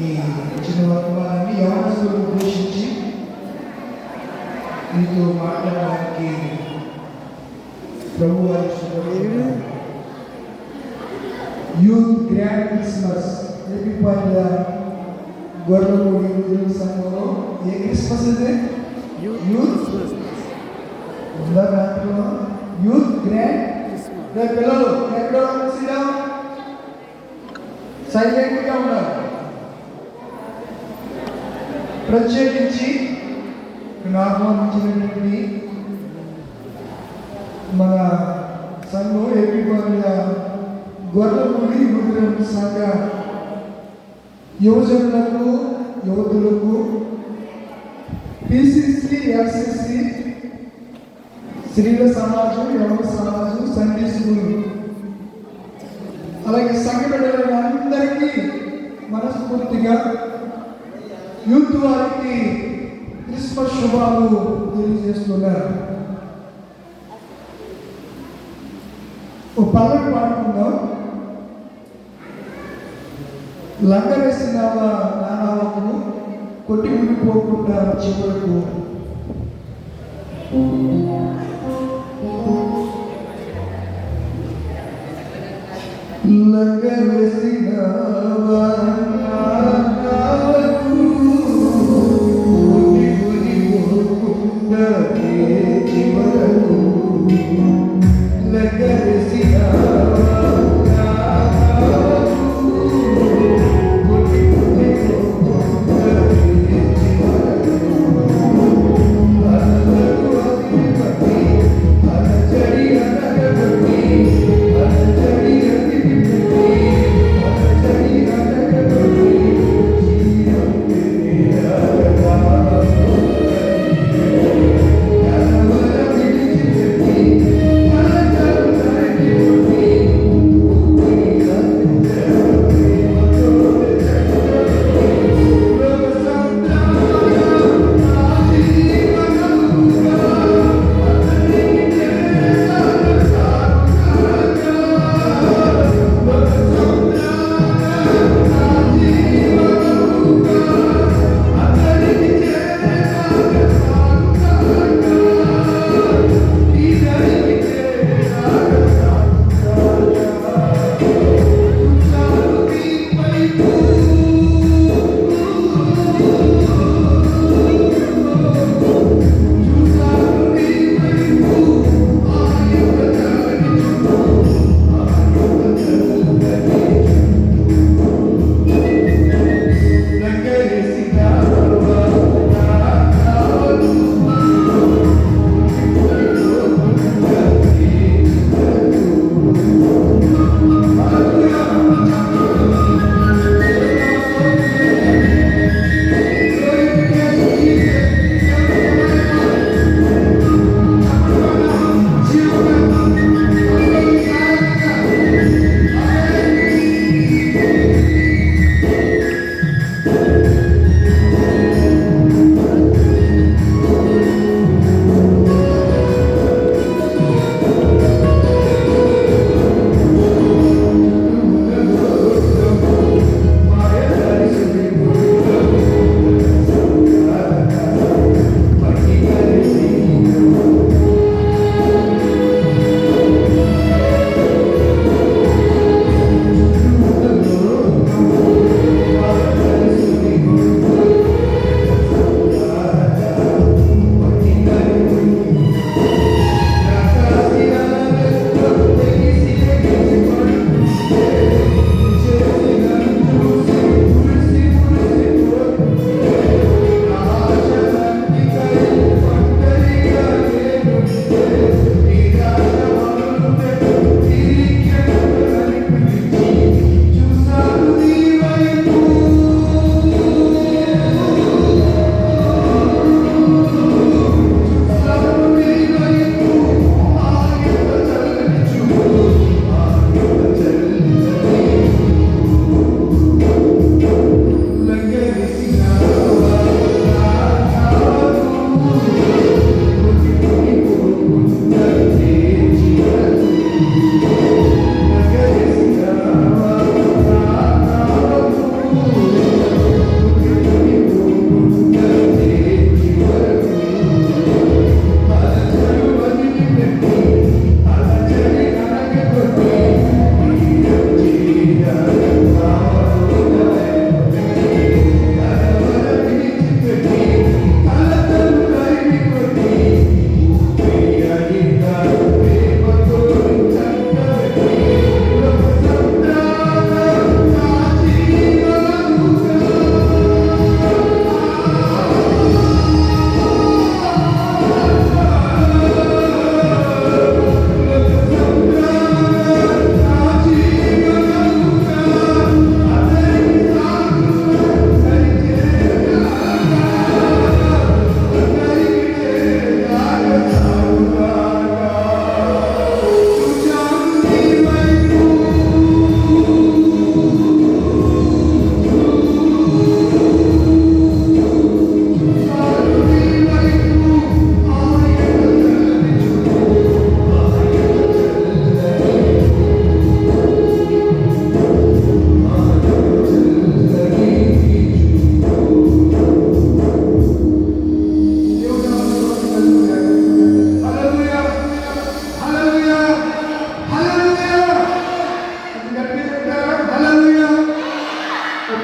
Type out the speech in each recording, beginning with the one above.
ఈ ఇచ్చిన వర్తమానాన్ని యవనస్తులను ఉద్దేశించి మీతో మాట్లాడడానికి ప్రభు వారి యూత్ గ్రాండ్ క్రిస్మస్ ఏపీపల్లి గొర్రెలపూడి యూత్ సంఘంలో ఏ క్రిస్మస్ అయితే యూత్ ఉందా దాంట్లో యూత్ గ్రాండ్ పిల్లలు ఎక్కడ సైలెంట్గా ఉన్నారు. ప్రత్యేకించి ఆహ్వానించినటువంటి మన సంఘం ఏపీపల్లి గొర్రెలపూడి యూత్ సంఘ యువజనులకు యువతులకు పిసిసి ఎఫ్సిసి స్త్రీల సమాజం యువత సమాజం సండే స్కూల్ అలాగే సంఘ బిడ్డలైన అందరికీ మనస్ఫూర్తిగా యూత్ వారికి క్రిస్మస్ శుభాలు తెలియజేస్తున్నారు. ఓ పల్లెకి పాడుకుందాం. లంగ వేసిన నానావకు కొట్టి ఉండిపోకుండా చివరకు లంగ వేసిన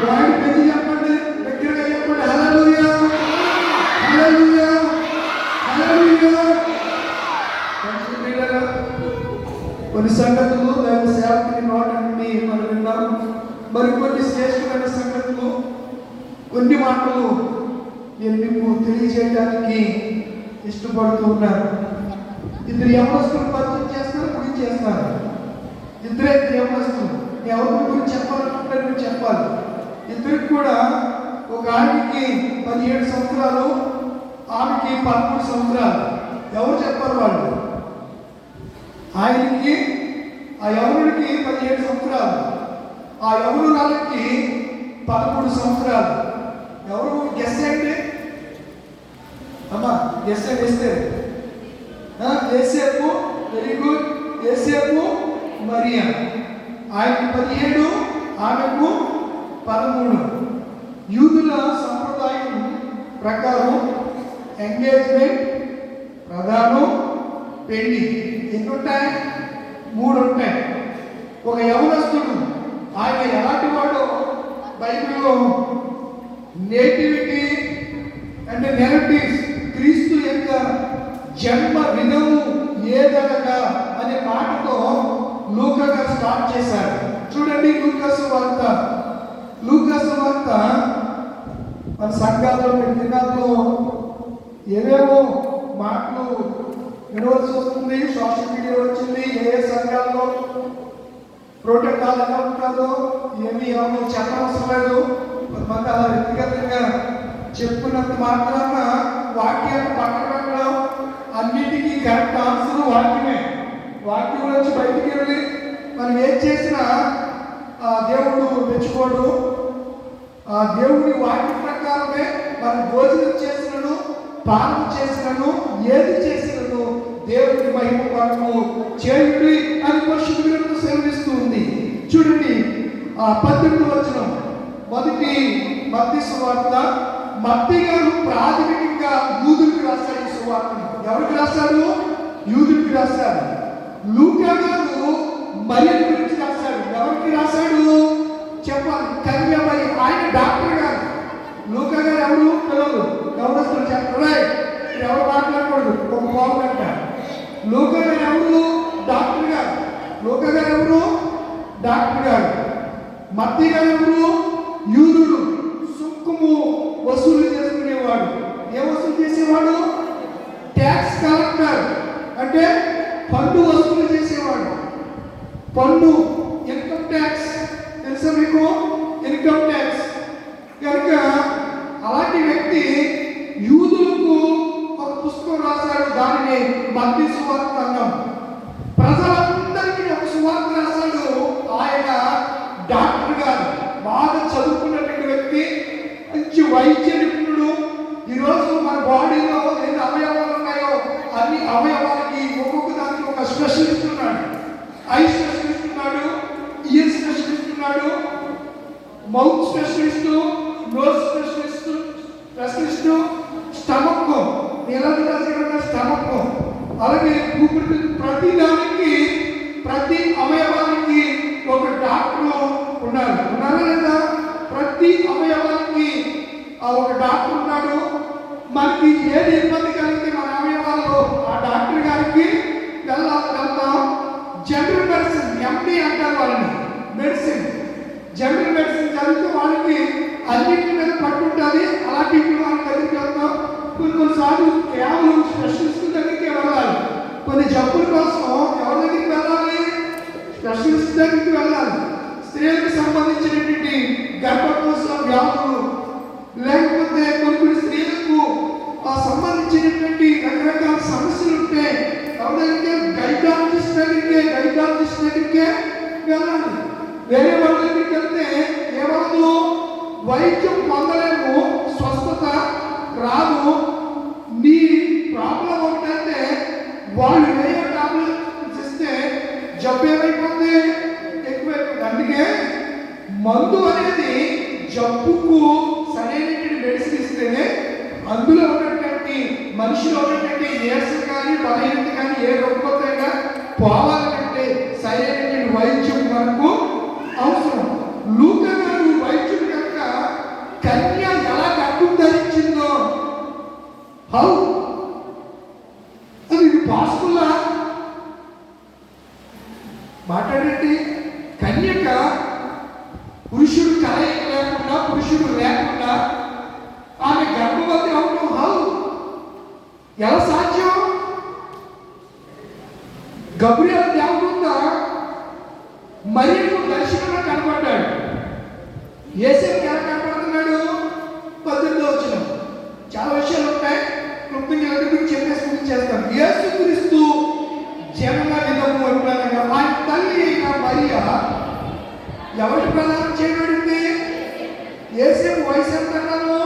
వాడి పెట్టి చెప్పండి, దగ్గరగా చెప్పండి. హల్లెలూయా, హల్లెలూయా, హల్లెలూయా. కొన్ని సంగతులు దైవ సేవకుని నోట నుండి మనం విన్నాం. మరికొన్ని శ్రేష్టమైన సంగతులు, కొన్ని మాటలు నేను మీకు తెలియజేయడానికి ఇష్టపడుతూ ఉన్నాను. ఇద్దరు యవనస్తులు పరిచయం చేస్తారు, గురించి చేస్తారు. ఇద్దరు యవనస్తులు ఎవరి గురించి చెప్పాలనుకుంటే నువ్వు చెప్పాలి. ఇద్దరికి కూడా ఒక ఆయనకి 17 సంవత్సరాలు, ఆమెకి 13 సంవత్సరాలు. ఎవరు చెప్పాలి వాళ్ళు? ఆయనకి, ఆ యవనుడికి 17 సంవత్సరాలు, ఆ యవనురాలకి 13 సంవత్సరాలు. ఎవరు గెస్ అంటే అమ్మా, గెస్ వేస్తే ఏసేపు. Very good. ఏసేపు, మరియా. ఆయనకి 17, ఆమెకు 13. యూదుల సంప్రదాయం ప్రకారం ఎంగేజ్మెంట్, ప్రధానం, పెళ్లి ఎన్ని ఉంటాయి? 3 ఉంటాయి. ఒక యవనస్తుడు ఆయన ఎలాంటి వాడో బైబిల్లో నేటివిటీ అంటే నెగటివ్స్, క్రీస్తు యొక్క జన్మ విధము ఏదనగా అనే మాటతో లూకా గారు స్టార్ట్ చేశారు. చూడండి, లూకాసు వార్త మన సంఘాల్లో దినాల్లో ఏవేవో మాటలు వినవలసి వస్తుంది. సోషల్ మీడియా వచ్చింది. ఏ సంఘాల్లో ప్రోటోకాల్ ఎలా ఉంటుందో ఏమో చెప్పనవసరం లేదు. కొంతమంది అలా వ్యక్తిగతంగా చెప్పుకున్నంత మాత్రాన వాక్యాన్ని పక్కన పెట్టడం, అన్నిటికీ కరెక్ట్ ఆన్సర్ వాక్యమే. వాక్యం నుంచి బయటికి వెళ్ళి మనం ఏం చేసినా దేవుడు మెచ్చుకోడు. ఆ దేవుడి వాక్య ప్రకారమే మనం భోజనం చేసినను, పాలన చేసినను, ఏది చేసినను దేవుడికి మహిమ కొరకు చేయుడి అని పరిశుద్ధ గ్రంథం సెలవిస్తూ ఉంది. చూడండి, 18వ వచనం, మొదటి మత్తయి సువార్త. మత్తయి గారు ప్రాథమికంగా యూదులకు రాశాడు ఈ సువార్తను. ఎవరికి రాశాడు? యూదులకు రాశాడు. లూకా గారు మరియ గురించి రాశాడు. ఎవరికి రాశాడు చెప్పాలి? కన్యమరి. ఆయన డాక్టర్ గారు. లూకా గారు ఎవరు? పిల్లలు గౌరవస్తులు చెప్పారు. ఎవరు మాట్లాడకూడదు, ఒక బాగుంట. లూకా గారు ఎవరు? డాక్టర్ గారు. లూకా గారు ఎవరు? డాక్టర్ గారు. మత్తయి గారు ఎవరు? యూదుడు. సుంకము వసూలు చేసుకునేవాడు. ఏ వసూలు చేసేవాడు? Tax collector. అంటే పన్ను వసూలు చేసేవాడు. పన్ను, ఇన్కమ్ ట్యాక్స్ తెలుసా మీకు? Income tax. కనుక అలాంటి వ్యక్తి యూదులకు ఒక పుస్తకం రాశాడు. దానిని మత్తయి సువార్త అన్నాం. ప్రజలందరికీ ఒక సువార్త రాశాడు. ఆయన డాక్టర్ గారు, బాగా చదువుకున్నటువంటి వ్యక్తి, మంచి వైద్య నిపుణుడు. ఈరోజు మన బాడీలో ఎన్ని అవయవాలు ఉన్నాయో అన్ని అవయవాలకి ఒక్కొక్క దానికి ఒక స్పెషలిస్ట్ ఉన్నాడు. ఐ స్పెషలిస్ట్ ఉన్నాడు, ఇయర్ స్పెషలిస్ట్ ఉన్నాడు, mouth specialist, nose specialist, stomach, stomach, అలాగే ఊపిరితిత్తు. ప్రతి దానికి, ప్రతి అవయవానికి ఒక డాక్టర్ ఉన్నారా లేదా? ప్రతి అవయవానికి ఒక డాక్టర్ ఉన్నాడు. మనకి ఏది ఇబ్బంది కలిగితే మన అవయవాల్లో ఆ డాక్టర్ గారికి వెళ్తాం. జనరల్ మెడిసిన్, ఎండి అంటారు వాళ్ళని. మెడిసిన్, జనరల్ మెడిసిన్ చదివితే వాళ్ళకి అన్నింటి మీద పట్టుంటుంది. అలాంటి వాళ్ళ దగ్గరికి వెళ్తాం. కొన్నిసార్లు కేవలం స్పెషలిస్ట్ దగ్గరికి వెళ్ళాలి. కొన్ని జబ్బుల కోసం ఎవరి దగ్గరికి వెళ్ళాలి? స్పెషలిస్ట్ దగ్గరికి వెళ్ళాలి. స్త్రీలకు సంబంధించినటువంటి గర్భకోశ వ్యాధులు, లేకపోతే కొన్ని స్త్రీలకు సంబంధించినటువంటి రకరకాల సమస్యలు ఉంటే ఎవరైతే గైనాలజిస్ట్ దగ్గరికే వెళ్ళాలి. వేరే వాళ్ళ దగ్గరికి వెళ్తే ఏమవుతుందో వైద్యం పొందలేము, స్వస్థత రాదు. నీ ప్రాబ్లం ఏంటంటే వాళ్ళు వేరే టాబ్లెట్స్ ఇస్తే జబ్బు ఏమైపోతుంది? ఎక్కువైపోతుంది. అందుకే మందు అనేది జబ్బుకు సరైనటువంటి మెడిసిన్ ఇస్తేనే అందులో ఉన్నటువంటి మనిషిలో ఉన్నటువంటి నీరసం కానీ, బలహీనత కానీ, ఏ రుగ్మతైనా పోవాలంటే సరైనటువంటి వైద్యం మనకు అవసరం. లూకా గారు వైద్యుడు కనుక హౌ అది ఇది పాసిబుల్లా? మాట్లాడండి. కన్యక పురుషుడు కలయిక లేకుండా, పురుషుడు లేకుండా ఆమె గర్భవతి అవడం హౌ? ఎలా సాధ్యం? గబ్రియల్ దేవదూత మరియకు దర్శనంలో కనపడ్డాడు. యేసేపుకి ఎలా కనపడుతున్నాడు? 18వ వచనం. చాలా విషయాలు ఉంటాయి, క్లుప్తంగా గురించి చెప్పేసి ముగించేస్తాను. యేసుక్రీస్తు జన్మ విధము ఎప్పుడనగా ఆయన తల్లి అయిన మరియ ఎవరికి ప్రదానం చేయబడింది? యేసేపు వయసు ఎంత అన్నాను?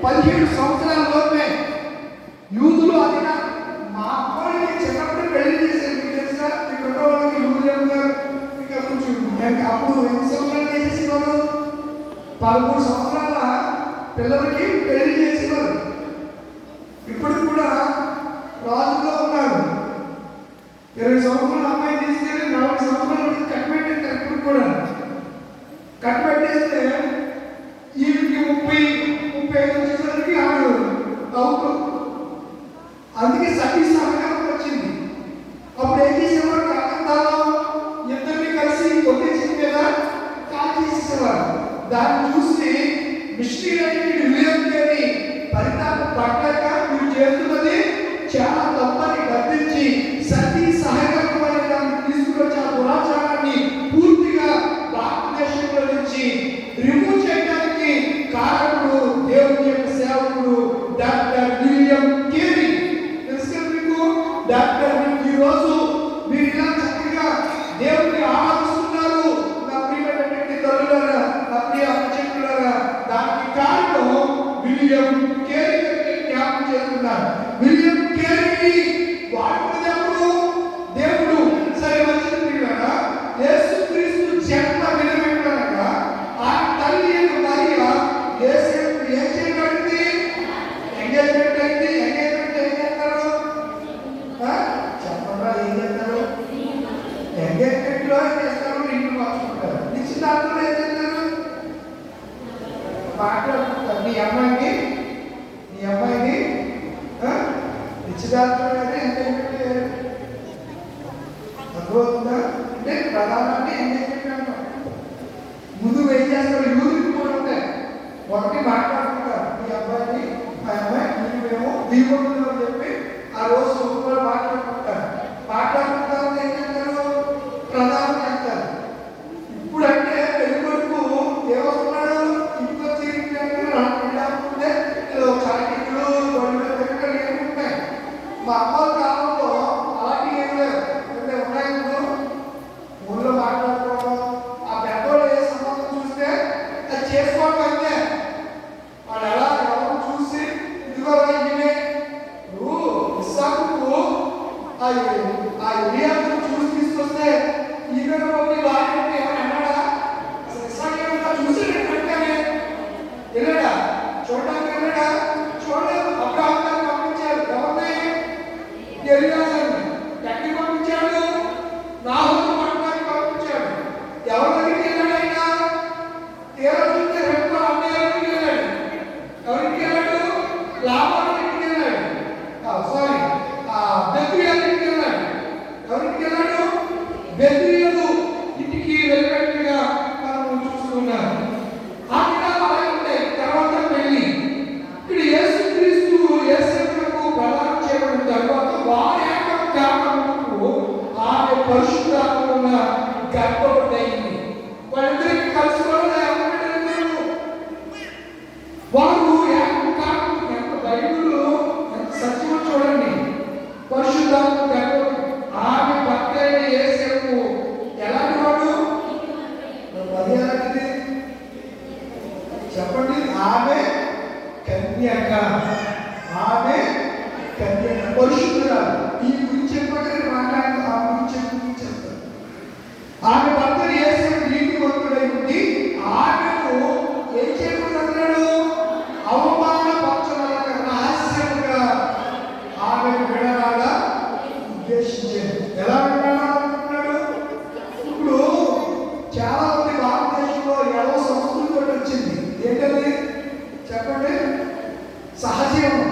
17 సంవత్సరాల లోపే. యూదులు అది మా అమ్మాయిని చిన్నప్పుడు పెళ్లి చేశారు. మీకు తెలుసా? మీకు రెండో వాళ్ళకి యూదులు గారు ఇంకా కొంచెం అప్పుడు ఎన్ని సంవత్సరాలు చేసేసేవారు? 13 సంవత్సరాల పిల్లలకి పెళ్లి చేసేవారు. ఇప్పటికి కూడా రాజులో ఉన్నారు. 20 సంవత్సరాల అమ్మాయి తీసుకెళ్ళి 40 సంవత్సరాలు కట్టిపెట్టారు. ఇప్పుడు కూడా కట్టిపెట్టేస్తే ఈవిడికి 30-35 వచ్చేసరికి ఆవిడ అవుతూ, అందుకే సతీ సహకారం వచ్చింది. అప్పుడు ఏం చేసేవారు? కాకంతాలో ఇద్దరిని కలిసి ఒకే చెట్టు మీద కాల్ చేసేసేవారు. దాన్ని చూసి మిషనరీ విలియం పరితాపం పడ్డాక మీరు చేస్తున్నది చాలా తప్పని గర్తించి సతీ సహకారం అనే దాన్ని తీసుకువచ్చి ఆ దురాచారాన్ని పూర్తిగా భారతదేశంలో నుంచి రిమూవ్ చేయడానికి కారకుడు దేవుని యొక్క సేవకుడు డాక్టర్ విలియం కేరీ. తెలుసు మీకు డాక్టర్. ఈ రోజు మీరు ఇలా చక్కగా దేవుని ఆరాధిస్తున్నారు నా ప్రియమైనటువంటి తల్లులారా, నా ప్రియ అమ్మచెల్లులారా, దానికి కారణం విలియం కేరీ గారిని జ్ఞాపకం చేస్తున్నారు. విలియం కేరీ వాడుకునేప్పుడు దేవుడు సరే వచ్చిన ప్రియులారా, యేసుక్రీస్తు జన్మ వినమేంటనగా ఆ తల్లి అయిన మరియ యేసేపు ఏం చేయబడింది? ఎంగేజ్మెంట్ అయింది. ఎంగేజ్మెంట్ ఏం చేస్తారు? చెప్పరా ఏం చేస్తారు? ఎంగేజ్మెంట్ లో ఏం చేస్తారు? ఇంట్లో మార్చుకుంటారు. నిశ్చితార్థంలో ఏం చేస్తారు? మాట్లాడుకుంటారు. నీ అమ్మాయిని నిశ్చితార్థం అయితే ఎంగేజ్మెంట్ అర్థమవుతుందా? అంటే ప్రధానంగా ఎంగేజ్మెంట్ అంటాం. ముందు ఏం చేస్తారు? యూదులు కూడా ఉంటాయి. ఒకటి మాట్లాడుకుంటారు. మీ అబ్బాయిని మా అమ్మాయి మేము దీపంలో అని చెప్పి ఆ రోజు కూడా మాట్లాడుకుంటారు. మాట్లాడుకుంటారు ఏం చేస్తారు? ప్రధానం చేస్తారు. ఇప్పుడంటే పెళ్లి కొడుకు ఏమవుతున్నాడు? ఇంట్లో తిరిగితే చాకిట్లు గొడవలు దగ్గర ఏముంటాయి. మా అమ్మాయి కాలంలో అలాంటివి ఏం లేవు. అంటే ఉన్నాయి. ఊళ్ళో మాట్లాడుకోవడం, ఆ పెద్దోళ్ళు ఏ సంబంధం చూస్తే అది చేసుకోవడం అంతే. వాళ్ళు ఎలా ఎవరు చూసి ఇదిగో ఇవే నువ్వు విశాఖకు ఆ ఏరియాను చూసి తీసుకొస్తే ఈవెన్ వాడిని ఏమైనా అన్నాడా? అసలు విశాఖ ఏమన్నా చూసి వెంటనే వెళ్ళాడా? చూడడానికి వెళ్ళాడా? చూడలేదు. అబ్రాహాం పంపించారు. ఎవరిని? ఎలియాజరుని. ఎక్కడికి పంపించాడు? నాహోరు పట్టణానికి పంపించాడు. ఎవరి దగ్గరికి వెళ్ళాడు ఆయన? తీరా చూస్తే రెండు అన్నయ్య దగ్గరికి వెళ్ళాడు. ఎవరికి వెళ్ళాడు? లాభాల దగ్గరికి వెళ్ళాడు. సారీ, బెత్రియలు ఇంటికి వెళ్ళాడు. ఎవరికి వెళ్ళాడు? బెత్రియలు ఇంటికి వెళ్ళినట్టుగా మనం చూస్తున్నాం. ఆ దినాలు అలాగే ఉంటాయి. తర్వాత పెళ్లి. ఇక్కడ యేసుక్రీస్తు యేసేపుకు ప్రదానం చేయబడిన తర్వాత వారి యొక్క కారణముకు ఆమె పరిశుద్ధాత్మ గర్భవతి అయింది. వాళ్ళిద్దరికి కలుసుకోవడం వారు ఎంత బైబిల్ ఎంత సత్యం చూడండి. పరిశుద్ధాత్మ గర్భవతి. ఆమె భర్త అయిన యేసేపు ఎలాంటి వాడు? మరి ఎలాంటిది చెప్పండి. ఆమె కన్యక. ఆమె కన్యక పరిశుద్ధురాలు. ఈ గురించి చెప్పాక మాట్లాడుతూ ఆ గురించి చెప్తాను. ఆమె భర్త యేసేపు నీతిమంతుడై ఉండి ఆమెను ఏం చేయకూడదన్నాడు? అవమానపరచడానికి రహస్యముగా ఆమెను విడనాడా ఉద్దేశించాడు. ఎలా విడనాడాలనుకున్నాడు? ఇప్పుడు చాలా మంది భారతదేశంలో ఏదో సంస్కృతి వచ్చింది. ఏంటది చెప్పండి? సహజీవనం.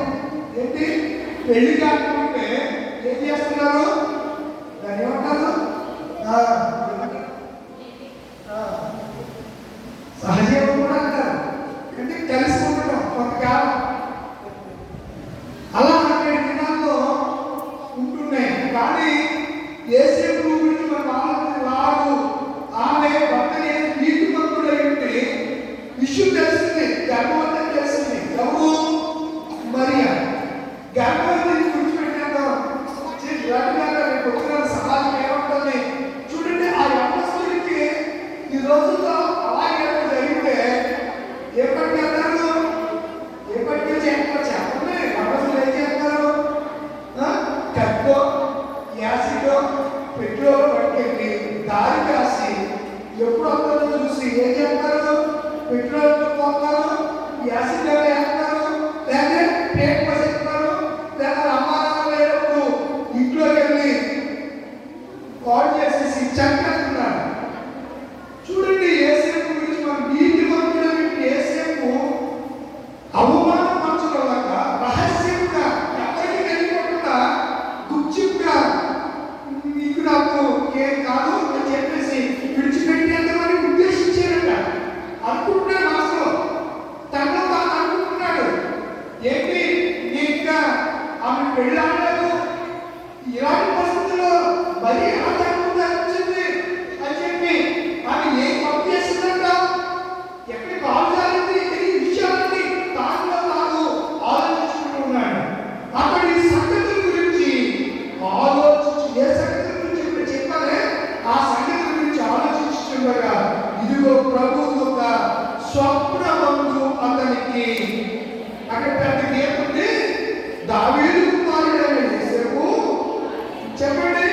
వచ్చి అక్కడ పెద్ద గీతుంది, దావీదు కుమారుడైన యేసేపు చెప్పండి,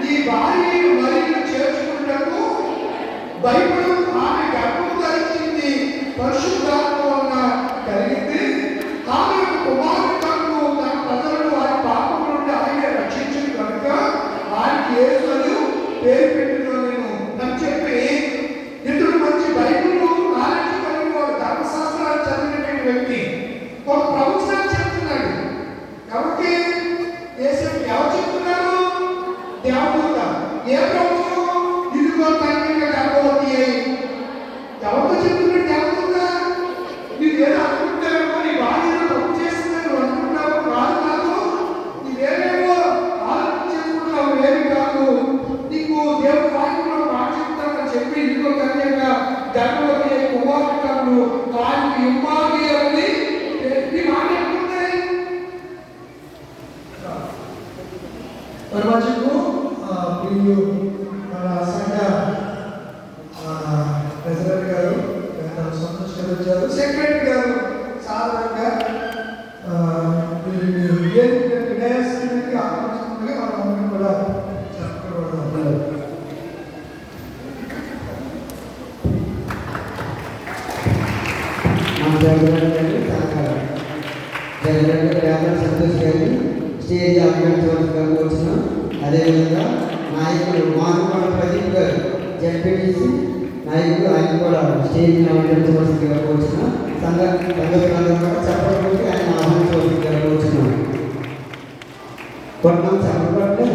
నీ భార్యను మరియు చేర్చుకున్నకు భయపడు, ఆమె గర్భం ధరించింది, పరిశుద్ధాత్మ వలన కలిగింది, ఆమె కుమారుడు తను తన ప్రజలను వారి పాపం నుండి ఆయన రక్షించింది కనుక వారికి యేసు అని పేరు పెట్టిన అని చెప్పి ఇతడు మంచి బైబిల్ నాలెడ్జ్ కలిగిన వాడు, ధర్మశాస్త్రాలు చదివినటువంటి వ్యక్తి ఒక ప్రవచనాలు చెప్తున్నాడు. కాబట్టి యేసేపు ఎవరు చెప్తున్నారు? దేవదూత. ఏ ప్రవచనం? ఇదిగో తండ్రిగా గర్భవతి అయి. ఎవరితో చెప్తున్నాడు దేవదూత? నీవేదో అనుకుంటావేమో, నీ భార్యను తప్పు చేస్తుందని నువ్వు అనుకుంటావు, కాదు కాదు, నీవేమేమో ఆలోచన చేసుకుంటున్నావు, ఏమి కాదు, నీకు దేవుడు వాక్యంలో మాట చెప్తానని చెప్పి ఇదిగో కన్యగా గర్భవతి అయి కుమారుడు వారికి ఇమ్మాలి అని నీ మాట ఎట్లున్నాయి? పరమాజకు వీళ్ళు మన సంఘ ప్రెసిడెంట్ గారు సంతోషంగా వచ్చారు, సెక్రటరీ గారు సాధారణంగా వినయానికి ఆహ్వానిస్తుండగా మనం అందరం కూడా చెప్పకూడదు. సంతోష్ గారిని స్టేజ్ ఆఫీసర్గా వచ్చినాం. అదేవిధంగా నాయకులు మానుకొండ ప్రదీప్ గారు జడ్పీటీసీ నాయకులు, ఆయన కూడా స్టేజ్ ఆఫీసర్గా వచ్చిన సంఘటనలు కూడా చెప్పకపోతే ఆయన ఆహ్వానించవలసిందిగా వచ్చినాం. కొన్నాం చెప్పబట్టే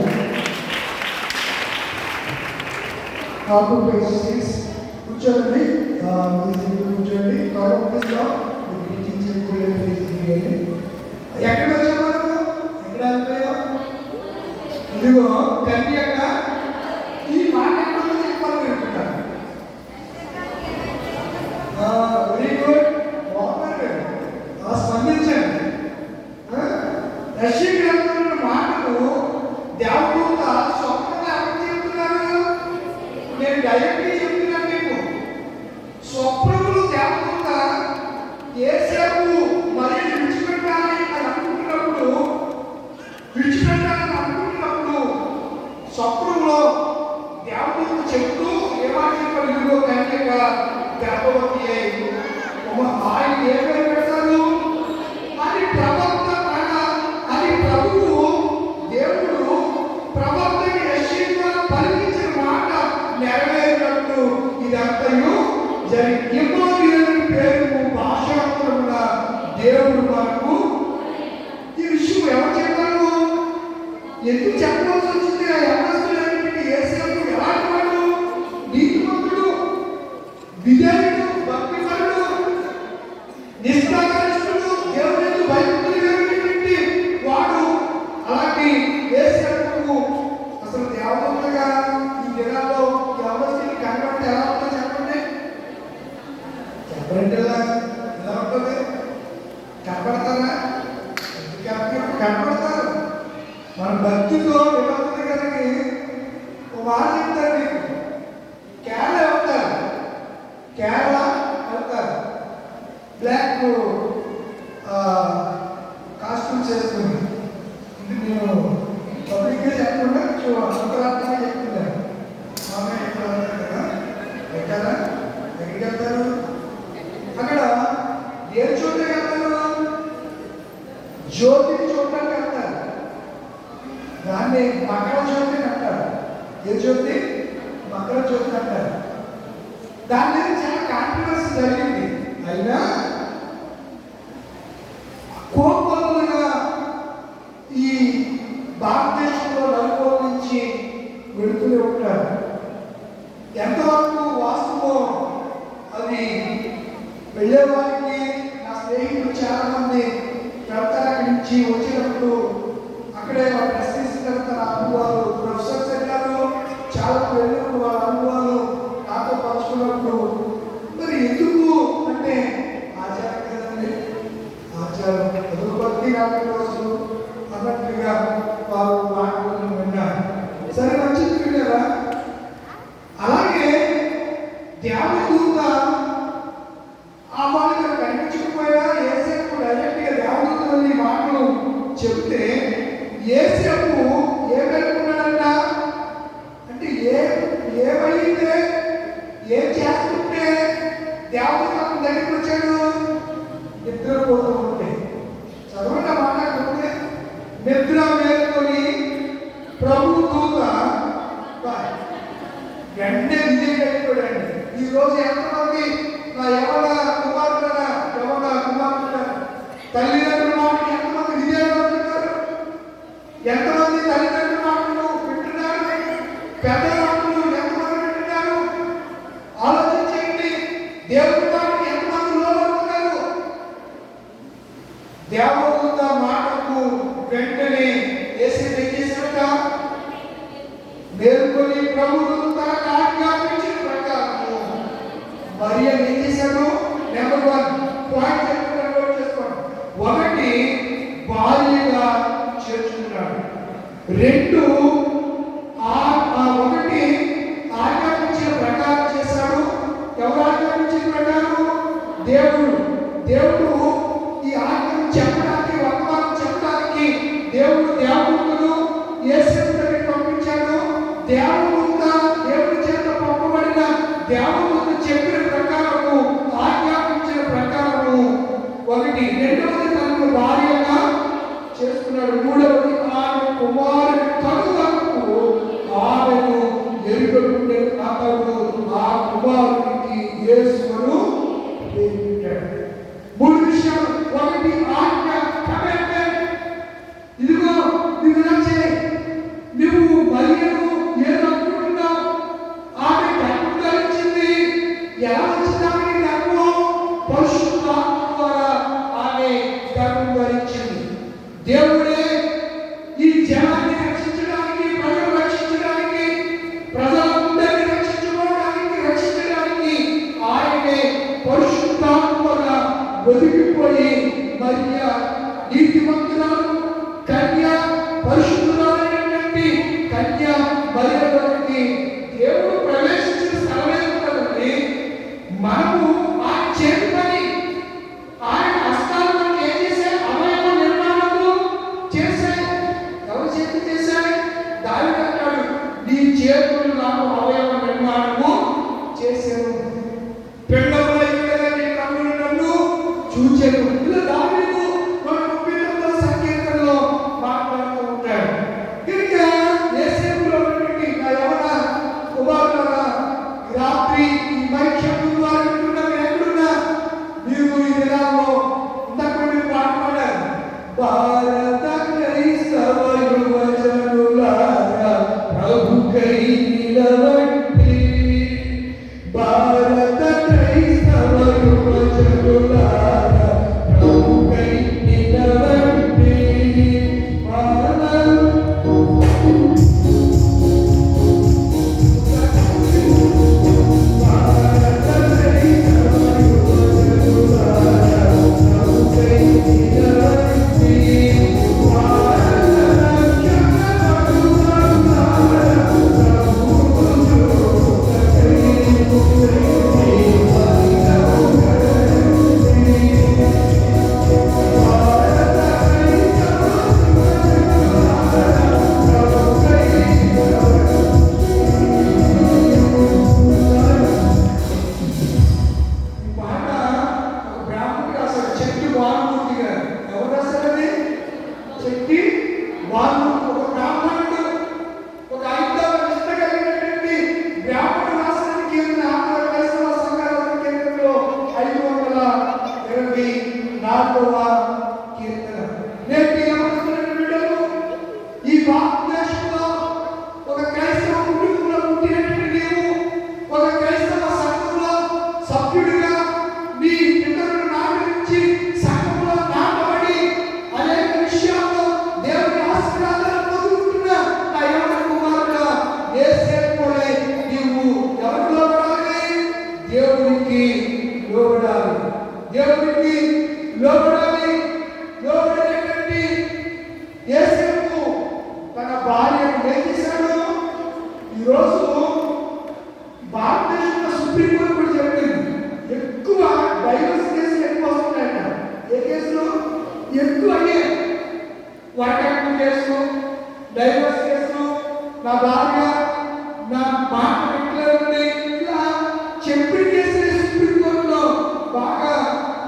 కూర్చోండి, కూర్చోండి. ఎక్కడ వచ్చాము? ఎక్కడ వెళ్ళిపోయాం? ఇదిగో కన్యగా ఈ మాట ఎక్కడ చెప్పాలి అనుకుంటాను. వెరీ గుడ్, బాగున్నారు, స్పందించండి. రష్యన్ గ్రంథంలో మాటలు దేవదూత స్వప్నంగా ఎవరు చెప్తున్నారు? నేను డైరెక్ట్గా చెప్తున్నాను మీకు. స్వప్నములు దేవదూత యేసేపు మరి విడిచిపెట్టాలని అనుకుంటున్నప్పుడు స్వప్నంలో దేవదూత చెప్తూ ఏమాట చెప్పారు? ఇదిగో కన్యగా గర్భవతి అయి ఆయన ఏ పేరు పెడతారు అని ప్రవక్త అని ప్రభువు దేవుడు ప్రవక్త యెషయా పలికించిన మాట నెరవేరినట్టు ఇదంతయు జరిగి ఇమ్మానుయేలు పేరు భాషాంతరమున దేవుడు మనకు ఈ విషయం ఎవరు చెప్పారు? ఎందుకు చెప్పవలసి వచ్చింది? ఆ యవనస్తులన్నింటినీ యేసేపు ఎలాంటి వాడు? నీతిమంతుడు, విధేయుడు, భక్తిపరుడు, నిష్ఠాగరిష్ఠుడు, దేవుని భయభక్తులు వాడు. అలాంటి యేసేపుకు అసలు దేవదూతగా ఈ దినాల్లో యవనస్తులు కనబడితే ఎలా ఉంటుందో చెప్పండి. చెప్పండి, ఎలా ఉంటుంది? కనబడతారా? కనబడతారు. మన భక్తితో విభక్తి గారికి ఒక మాట చెప్తారు మీకు. కేరళ వెళ్తారు, కేరళ వెళ్తారు, బ్లాక్ కాస్ట్యూమ్స్ వేసుకుని. ఇది నేను పబ్లిక్గా చెప్పకుండా అంతరాత్మగా చెప్తున్నాను. మామూలుగా ఎక్కడ వెళ్తారు కదా, ఎక్కడా ఎక్కడికి వెళ్తారు? అక్కడ ఏ చోటుకి వెళ్తారు? జ్యోతిని చూడటానికి వెళ్తారు. దాన్ని మకర జ్యోతి అంటారు. ఏ జ్యోతి? మకర జ్యోతి అంటారు. దాని మీద చాలా కాంట్రవర్సీ జరిగింది. అయినా కోపంగా ఈ భారతదేశంలో నలుగురు నుంచి వెళుతూనే ఉంటారు. ఎంతవరకు వాస్తవం అది వెళ్ళే వారికి నా స్నేహితులు చాలా మంది వెళ్తారు. అక్కడి నుంచి వచ్చేటప్పుడు అక్కడే వాళ్ళు ప్రశ్నిస్తారు అనుభవాలు. ప్రొఫెసర్స్ వెళ్ళారు, చాలా వెళ్ళినప్పుడు వాళ్ళ అనుభవాలు నాతో పంచుకున్నప్పుడు మరి ఎందుకు అంటే ఆచారం కదండి, ఆచారం భక్తి రాబోయే రోజులు అన్నట్టుగా వారు మాటలను విన్నారు. సరే, మంచిది విన్నారా? అలాగే దేవదూత ఆ వాళ్ళకి కనిపించకపోయినా చెబితే యేసేపు ఏమనుకున్నాడంట అంటే ఏమైతే ఏం చేస్తుంటే దేవుడు తన దగ్గరికి వచ్చాడు, నిద్రపోతూ ఉంటే. చదవండి మాట్లాడుతుంటే నిద్ర మేలుకొని ప్రభు దూత వెంటనే విజయం అయిపోయాడండి. ఈ రోజు ఎంతమంది నా యవన కుమారుడా తల్లిదండ్రుల మాటలు ఎంతమంది విజయాలు అవుతున్నారు? ఎంతమంది తల్లిదండ్రుల మాటలు వింటున్నారు? పెద్దల మాటలు ఎంతమంది వింటున్నారు? ఆలోచించండి. దేవుడి మాటలు ఎంతమంది లోబడుతున్నారు? దేవదూత మాటకు వెంటనే యేసేపు ఏం చేశాడట? మేల్కొని ప్రభువు తనకు ఆజ్ఞాపించిన ప్రకారము మరియ ఏం చేశాడు? నెంబర్ 1 పాయింట్ చెప్తున్నాడు, నోట్ చేసుకోండి. 1 భార్యగా చేర్చుకున్నాడు. 2 1 ఆజ్ఞాపించిన ప్రకారం చేశాడు. ఎవరు ఆజ్ఞాపించిన ప్రకారం? దేవుడు ఈ ఆజ్ఞను చెప్పడానికి, వర్తమానం చెప్పడానికి దేవుడు దేవదూతను యేసేపు దగ్గరికి పంపించాడు. దేవుడి చేత పంపబడిన దేవదూత చెప్పిన ప్రకారము, ఆజ్ఞాపించిన ప్రకారము 1. 2వది తనకు భార్యగా చేసుకున్నాడు. 3వది ఆమె కుమారుని కనుగొనకు ఆమెను ఎరుగకుండే అతడు ఆ కుమారునికి యేసును పేరు పెట్టాడు. 3 విషయాలు. 1 ఆజ్ఞ, కమాండ్మెంట్. ఇదిగో నువ్వు ఇలా చేయి. నువ్వు మరియను ఏదనుకుంటున్నావు? ఆమె గర్భం ధరించింది. ఎలా వచ్చింది ఆమెకి గర్భం? పరిశుద్ధాత్మ ద్వారా ఆమె గర్భం ధరించింది. దేవుడే ఈ జనాన్ని రక్షించడానికి, ప్రజలు రక్షించడానికి, ప్రజలందరినీ రక్షించడానికి ఆయనే పరిశుద్ధాత్మగా ఒదిగిపోయి మరియ నీతిమంతురాలు కన్య, పరిశుద్ధురాలైనటువంటి కన్య మరియకి దేవుడు ప్రవేశించిన స్థలమే ఉంటుందండి. మనము ఆ చేతి పని, ఆయన హస్తాలు మనకి ఏం చేశాయి? అవయవ నిర్మాణము చేశాయి. ఎవరు చేతి చేశాయి? దావీదు అంటాడు, నీ చేతులు నాకు అవయవ నిర్మాణము చేశాను, పెండముల ఇక్కడ నీ కన్నులు నన్ను చూచెను. ఇలా దావీదు మన 39వ సంకీర్తనలో మాట్లాడుతూ ఉంటాడు. కనుక యేసేపులో ఉన్నటువంటి నా యవన కుమారులారా, రాత్రి ఈ మైక్ శబ్దం ద్వారా వింటున్న మీరు ఎక్కడున్నా, మీరు ఈ దినాల్లో ఇంతకు మీరు పాడుకున్నారు, భారత క్రైస్తవ యువజనులారా ప్రభుకై నిలవండి. భారత క్రైస్తవ యువజనులారా ప్రభుకై నిలవండి.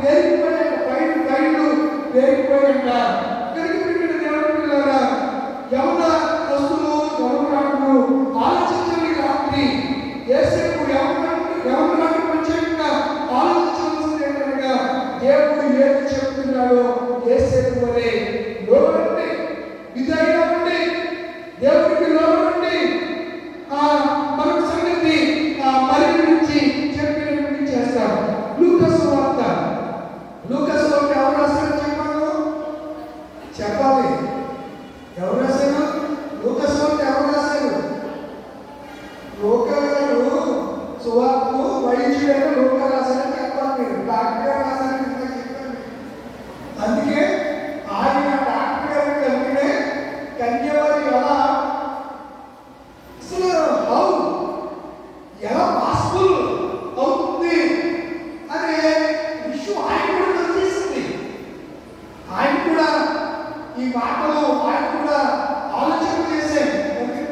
పేరుకుపోయాక పైలు పేరుకుపోయాక కనుక దేవుడి పిల్లరా యవన వస్తువులు యవనరాలు ఆలోచించండి. రాత్రి యేసేపు యవనరాలు ప్రత్యేకంగా ఆలోచించవలసింది ఏంటనగా దేవుడు ఏది చెప్తున్నాడో యేసేపు వలె లోబడండి, విధేయంగా ఉండి, దేవుడికి లోబడండి. మరొక సంగతి మరి గురించి చెప్పినట్టు చేస్తాం. లూకాసు వార్త ఎవరు రాశారు చెప్పాలి. ఎవరు రాశారు? లూకాసు వార్త ఎవరు రాశారు? లూకా గారు సువార్తను వైద్యుడైన లూకా రాశారని చెప్పాలి. మీరు డాక్టర్ గారు రాశారని చెప్పండి. అందుకే ఆయన డాక్టర్ గారు కలిగినే కన్యవారి ఎలా పాసిబుల్ అవుతుంది అనే విషయం ఆయన కూడా వచ్చేసింది. ఆయన కూడా ఈ మాటలు ఆయన కూడా ఆలోచన చేశారు.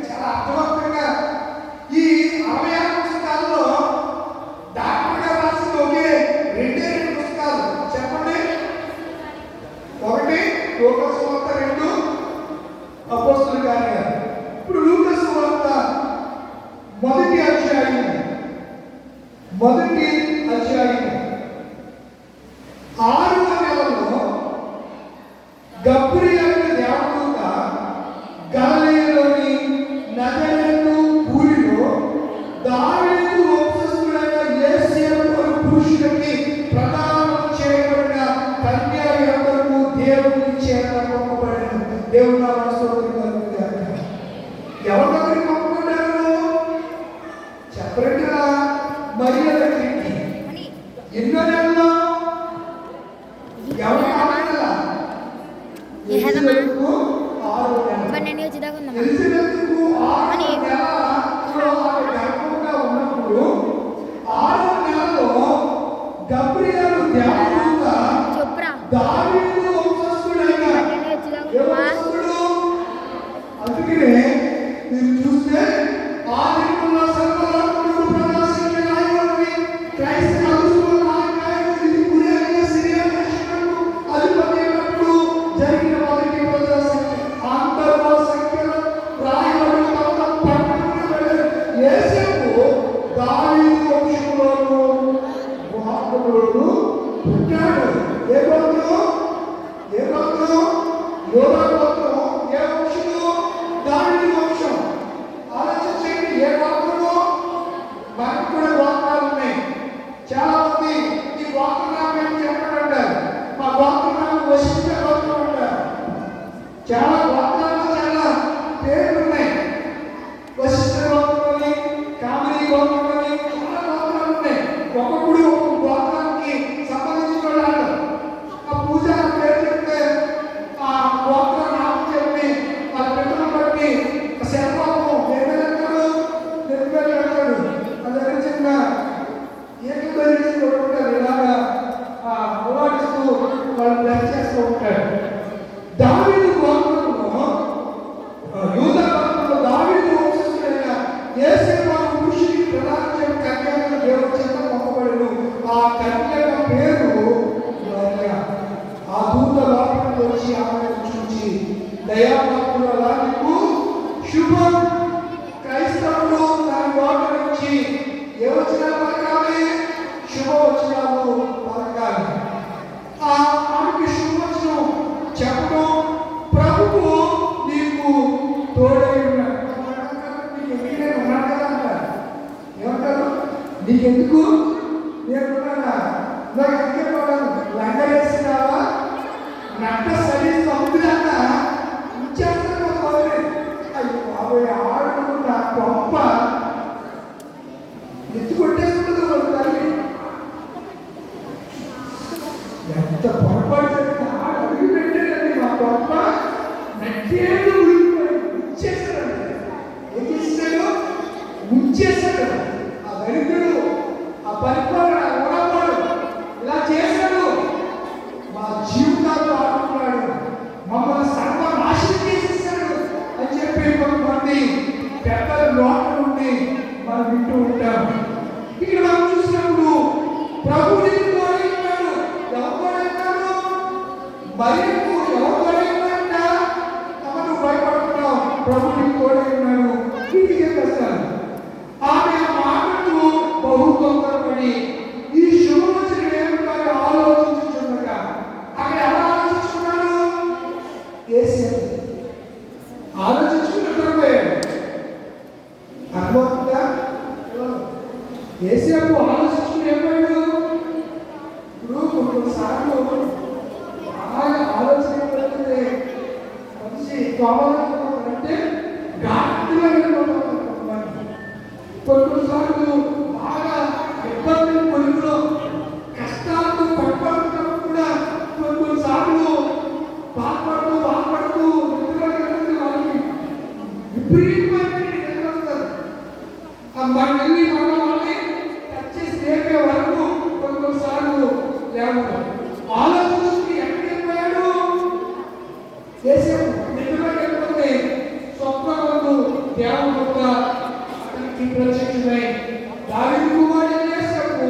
చాలా అర్థవంతంగా ఈ 66 పుస్తకాల్లో డాక్టర్ గారు రాసిన ఒకే 2 పుస్తకాలు చెప్పండి. ఒకటి లూకాసు వార్త, 2 అపోస్తలుల కార్యాలు. ఇప్పుడు లూకాసు వార్త మొదటి అధ్యాయం 6వ నెలలో గబ్రియేలు దేవదూత గలిలయలోని నజరేతు ఊరిలో దావీదు వంశస్థుడైన యేసేపు అను పురుషుడికి ప్రదానం చేయబడిన కన్యలందరూ దేవుని చేత పంపబడిన దేవుని నామమున స్తోత్రం కలుగుగాక. ఎవరి దగ్గరికి పంపబడ్డారు చెప్పండిరా? మరియ దగ్గరికి. ఎన్నో నెలలో? ఎవరి కావాలా? ఎలిజబెతుకు 6వ నెల. ఎలిజబెతుకు 6వ నెలలో ఆమె గర్భంగా ఉన్నప్పుడు 6వ నెలలో గబ్రియేలు దేవదూత దావీదు వంశస్థుడైన అందుకనే మీరు చూస్తే ఆ దినముల్లో సర్వలోకములు ప్రకాశించే నాయకుడిని క్రైస్తవులు నాయకుడు ఇది పురియైన సిరియా దేశములకు అధిపతి అయినప్పుడు జరిగిన మొదటి ప్రజా సంఖ్య అంతర్వ సంఖ్యలో రాయబడి తమ పట్టణములకు వెళ్ళారు. యేసేపు దావీదు వంశములోను గోత్రములోను పుట్టాడు. ఏ గోత్రం? యోధా గోత్రం. ఏ వంశము? దావీదు వంశం. ఆలోచించండి, ఏ గోత్రము? మనకు కూడా గోత్రాలు ఉన్నాయి. చాలా మంది ఈ గోత్రనామం చెప్పండి అంటారు. మా గోత్రనామం వశిష్ఠ గోత్రం అంటారు. చాలా గోత్రాలు చాలా పేర్లు ఉన్నాయి. వశిష్ఠ గోత్రం అని, కామిని గోత్రం అని చాలా గోత్రాలు ఉన్నాయి. ఒక్కొక్కడు ఒక్కొక్క గోత్రానికి సంబంధించిన వాళ్ళు. ఆ పూజ పేరు చెప్తే ఆ గోత్ర నామం చెప్పి వాళ్ళ పిల్లలు బట్టి శర్మము నిర్మలంటాడు, నిర్మలంటాడు. అది చిన్న ఏకబలిసి ఉంటారు. ఇలాగా పోరాడిస్తూ వాళ్ళు బ్లెస్ చేస్తూ ఉంటారు. దావీదు గోత్రంలో యూదా గోత్రంలో దావీదు వంశస్థుడైన యేసేపు అను పురుషుడికి ప్రదానం చేయడం కన్యగా దేవుడి చేత పంపబడెను. ఆ కన్యక పేరు మరియ. ఆ దూత లోపలికి వచ్చి ఆమెను చూచి దయాపాత్రుడా నీకు శుభం. క్రైస్తవులు దాని నోట నుంచి ఏ వచనాలు పలకాలి? శుభవచనాలు పలకాలి. ఆమెకి శుభవచనం చెప్పడం ప్రభువు నీకు తోడై ఉన్నాడు. నీకు ఎక్కడైనా ఉన్నాడు కదా అంటారు. ఏమంటారు? నీకెందుకు? నేనున్నానా? నాకు అందుకే పోవడం లంగరేసినావా నట్ట సరి సముద్రాన్న ఇచ్చేస్తాను పోలేదు. అయ్యో బాబోయ్, ఆడుకున్న గొప్ప ఎత్తు కొట్టేసుకుంటుంది వాళ్ళు తల్లి. ఎంత పొరపాటు జరిగింది. ఆడు అడుగు పెట్టాడండి మా గొప్ప నట్టేళ్ళు ఉంచేశాడండి. ఏం చేశాడు? ఉంచేశాడు. ఆ దరిద్రుడు, ఆ పరిపాలన ఉడవాడు ఇలా చేశాడు. మా జీవితాలు ఆడుకున్నాడు, మమ్మల్ని సర్వనాశనం చేసేసాడు అని చెప్పి కొంతమంది పెద్దల నోట నుండి మనం వింటూ ఉంటాం. ఇక్కడ మనం చూసినప్పుడు ప్రభువు ఉన్నాడు. మరియకు ఎవరు తోడైందంట? నువ్వు భయపడుతున్నావు, ప్రభు నీకు తోడై ఉన్నాడు. ఇది చెప్పేస్తాను. ఆమె ఆ మాటకు బహు తొందరపడి ఈ శుభవచనం ఏమిటని ఆలోచించుచుండగా అక్కడ ఎలా ఆలోచించుకున్నాడు? యేసు ఆలోచించుకున్నట్టు అర్థమవుతుందా? యేసేపు ఆలోచించుకుని ఏమైనా ఇప్పుడు కొన్నిసార్లు బాగా ఆలోచన పడుతుంది. మనిషి కావాలంటే గాఢంగా వెళ్ళిపోతాం. కొన్నిసార్లు బాగా ఇబ్బందులు పొందులో కష్టాలతో పడిపోతున్నప్పుడు కూడా కొన్నిసార్లు బాధపడుతూ వాళ్ళకి విపరీతమైన మనం వెళ్ళి వాళ్ళని టచ్ చేసి లేపే వరకు కొన్నిసార్లు లేవు. ఆలోచించి ఎక్కడికి వెళ్ళిపోయాడు? యేసేపు నిద్రలోకి వెళ్ళిపోతే స్వప్నమందు దేవుడు అతనికి ప్రత్యక్షమై దావీదు కుమారుడైన యేసేపు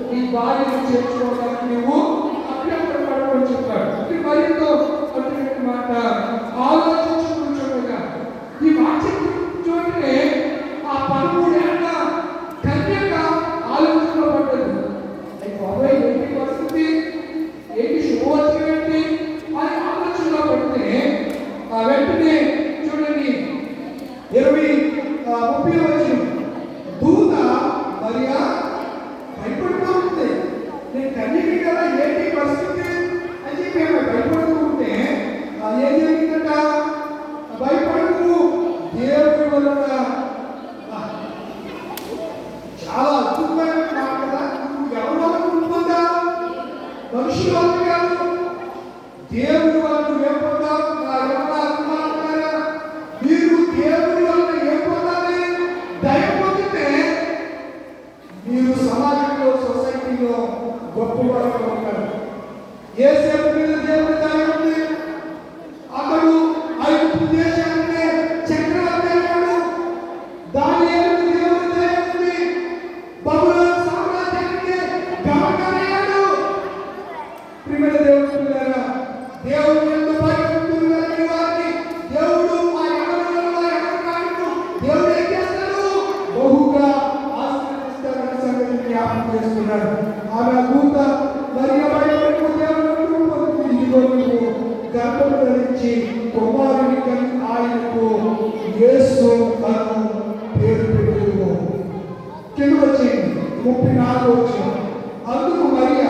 నీ భార్యను చేర్చుకోవడానికి నువ్వు అభ్యంతరపడమని చెప్పాడు. ఇది మరింతో అటువంటి మాట ఆలోచించుకుంటుండగా ఈ వాక్య చోటనే ఆ 13 ఏళ్ల కన్యక ఆలోచనలో పడ్డది. బాబాయ్ ఏంటి పరిస్థితి, ఏంటి శుభవచనం ఏంటి అని ఆలోచనలో పడితే ఆ వెంటనే చూడండి 30 వచనం, దూత మరియా భయపడిపోతుంది. నేను కన్యక కదా, ఏంటి పరిస్థితి అని చెప్పి ఆమె భయపడుతూ ఉంటే ఏం జరిగిందట? భయపడకు, దేవుడి వలన. చాలా అద్భుతమైన మాట కదా. ఎవరి వల్ల పొందా? మనుషుల వల్ల కాదు, దేవుడి వల్ల నువ్వేం పొందావు? మీరు దేవుడి వల్ల ఏం పొందాలి? దయ పొందితే మీరు సమాజంలో, సొసైటీలో గొప్పవారుగా ఉంటారు. యేసేపు మీద దేవుడి దయ ఉంది. అతడు 5 దేశాలకే చక్రవర్తి అయ్యాడు. దానియేలు దేవుడి దయ ఉంది. బబులోను సామ్రాజ్యానికి గవర్నర్ అయ్యాడు. ప్రియమైన దేవుని పిల్లలారా, దేవుడు యందు భయభక్తులు కలిగిన వారిని దేవుడు ఆ ఎవరు దేవుడు ఏం చేస్తాడు? బహుగా ఆశీర్వదిస్తాడని సంగతి జ్ఞాపకం చేస్తున్నాడు. ఆమె దూత మరియ భయపడిన దేవుడు ఇదిగో నువ్వు గర్భం ధరించి కుమారుని కని ఆయనకు యేసు అను పేరు పెట్టు. కింద వచ్చింది 34 వచ్చిన. అందుకు మరియ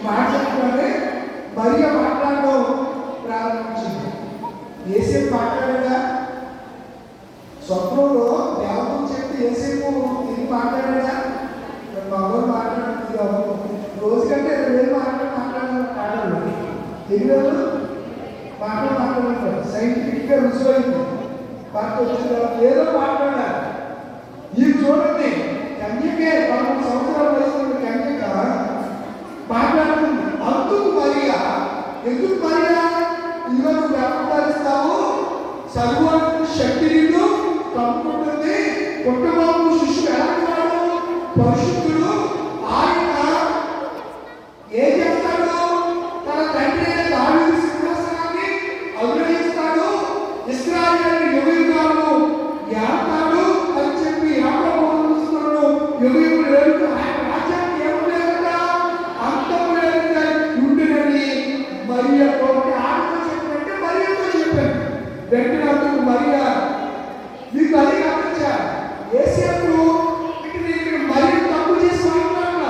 మాట్లాడుతూనే మరియ మాట్లాడడం ప్రారంభించింది. యేసేపు మాట్లాడాడా? స్వప్నంలో దేవుడు చెప్తే యేసేపు ఇది మాట్లాడాడా? మగవారు మాట్లాడుతుంది. రోజు కంటే 2 మాట్లాడాలి. తెలియదు మాట్లాడతారు. సైంటిఫిక్గా రుజువైంది. పార్టీ వచ్చిన ఏదో మాట్లాడాలి. ఇది చూడండి, కన్యకే 13 సంవత్సరాల వయసు కన్యక మాట్లాడుతుంది. అందుకు మరియా, ఎందుకు మరియా ఇదిగో నువ్వు వ్యాపారిస్తావు, సర్వానికి శక్తి నీకు కమ్ముకుంటుంది. పుట్టబాబు శిష్యుడు ఎలాంటివాడు? పరిశుద్ధుడు. ఆయన ఏం చేస్తాడు? తన తండ్రి దావీదు సింహాసనాన్ని అనుగ్రహిస్తాడు. ఇశ్రాయేలు యుగయుగాలు ఏస్తాడు అని చెప్పి యాకోబు చూస్తున్నాడు. యుగయుగులు లేదు, ఆయన రాజ్యానికి ఏముండేదట? అంతం లేదుగా ఉండినని మరియతో ఆమెతో చెప్పినట్టే మరియతో చెప్పాను. వెంటనే అందుకు మరియా, నీకు అది గమనించా, యేసేపు ఇక్కడ మరి తప్పు చేసి మాట్లాడాల.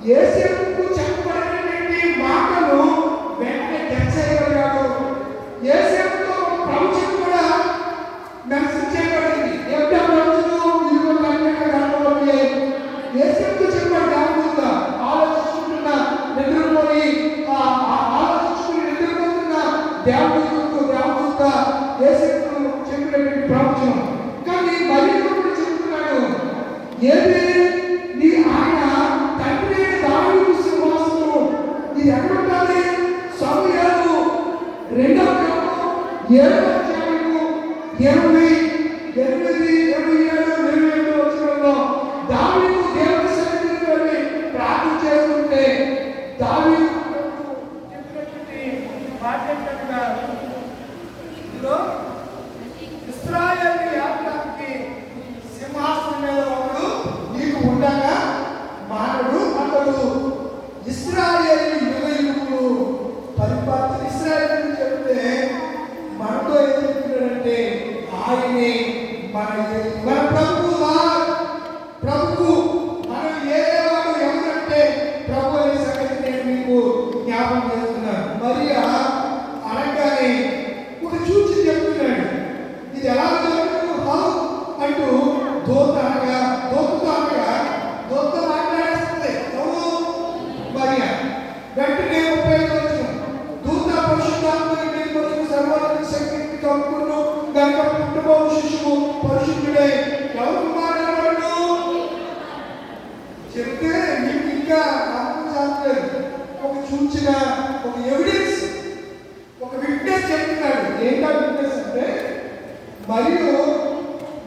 యేసేపుకు చెప్పబడినటువంటి మాటలు వెంటనే టచ్ చేయగలిగాడు. యేసేపుతో ప్రవచనం కూడా మెన్షన్ చేయబడింది. ఎంత ప్రవచనం? ఇదిగో కన్యక గర్భవతి. యేసేపుతో చెప్పాడు దేవుడుగా. ఆలోచించుకుంటున్న నిద్రపోయి ఆలోచించుకుని నిద్రపోతున్న దేవుడుగా యేసేపుతో చెప్పినటువంటి ప్రవచనం. కానీ మరి కూడా చెప్తున్నాడు, ఏది నీ ఆయన తండ్రి దావీదు సింహాసనం ఇది ఎక్కడ ఉండాలి? సమూయేలు 2వ గ్రంథం 7వ అధ్యాయము 28, 27 వచనంలో దావీదు దేవుని సన్నిధికి వెళ్ళి ప్రార్థన చేస్తుంటే దావీదు యుగయుగములు పరిపాలన ఇశ్రాయేలు గురించి చెప్తే మనతో ఏం చెప్తున్నాడంటే ఆయనే మన ప్రభు మనం ఏదేవాడు ఎవరంటే ప్రభు అనే సంగతి నేను మీకు జ్ఞాపకం చేస్తున్నాను. మరియా అనగానే ఒక చూచి చెప్తున్నాడు, ఇది ఎలా జరుగుతుంది అంటూ దూతతో మాట్లాడేస్తుంది. ఎవరు? మరియా. వెంటనే 35 వచ్చిన దూత పరిశుద్ధాత్మని మేలుకొలిచిన సర్వోన్నత శక్తిని కమ్ముకును గనుక పుట్టబోవు శిశువు పరిశుద్ధుడై ఎవరు మాట్లాడవాడు చెప్తే మీకు ఇంకా నమ్మకం చాలలేదు. ఒక సూచన, ఒక ఎవిడెన్స్, ఒక విట్నెస్ చెప్తున్నాడు. ఏంటా విట్నెస్ అంటే, మరియు